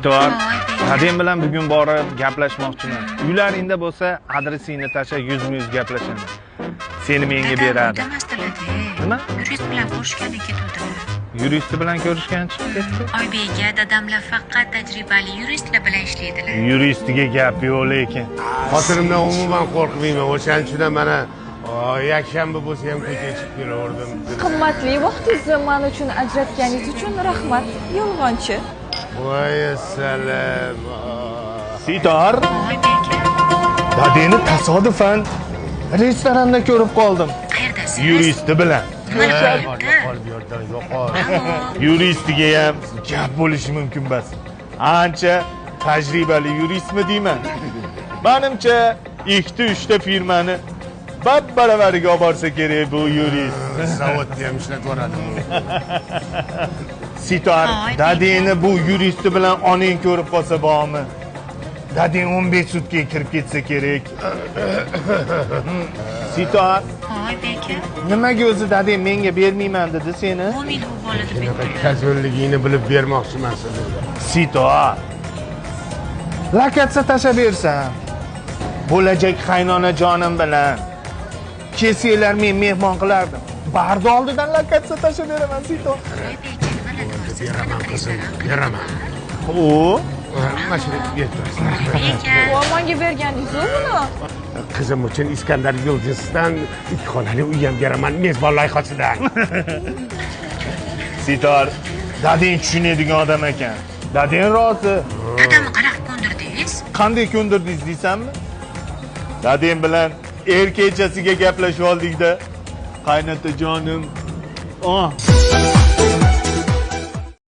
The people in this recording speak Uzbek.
Sitor, dadam bilan bugun borib gaplashmoqchiman. Uylaringda bo'lsa, adresingni tashlab 100 gaplashamiz. Seni menga beradi. Nima? Yurist bilan ko'rishgani ketuvdilar. Yuristi bilan ko'rishgan chiqib ketdi. Oybekga dadamlar faqat tajribali yuristlar bilan ishlaydilar. Yuristiga gap yo'q lekin. Xotinimdan umuman qo'rqmayman. O'shaning uchun mana yakshanba bo'lsa ham ko'chaga chiqib yuraverdim. Qimmatli vaqtingizni men uchun ajratganingiz uchun rahmat, yolg'onchi. Voy assalom. Sitor, Oybekka, dadangni tasodifan restoranda ko'rib qoldim. qayerdasiz? Yuristi bilan. Nima qilyapti? Yo'qol bu yerdan, yo'qol. Yuristiga ham gap bo'lishi mumkin emas. Ancha tajribali yuristmi deyman. Menimcha 2-3 ta firmani baravariga olib borsa kerak bu yurist. Zavodda ham ishlatib yuboradi. Sitor, dadangni bu yuristi bilan onang ko'rib qolsa bormi? Dadang 15 sutka kirib ketsa kerak. Sitor, Oybekka, nimaga o'zi dadang menga bermayman dedi seni? bu meni u bola deb Shunaqa aytdilar. kazo'lligingni bilib bermoqchiman sizga. Sitor, lakatsa tashlab bersam, bo'lajak qaynonajonim bilan kelsanglar men mehmon qilardim. Barda oldidan lakatsa tashlab beraman Sitor. Oybekka, nimalar deyapsiz? Beraman qizim, beraman. O, Mana shuni yetmasin. Oybekka, Vormonga berganingiz-ku buni. Qizim uchun Iskandar Yulduzdan 2 xonali uy ham beraman mezbon loyihasidan. Sitor, dadang tushunadigan odam ekan. Dadang rozi. dadamni qanaqa ko'ndirdingiz? Qanday ko'ndirdingiz deysanmi? Dadang bilan kechasiga gaplashib oldik-da. Qaynota jonim.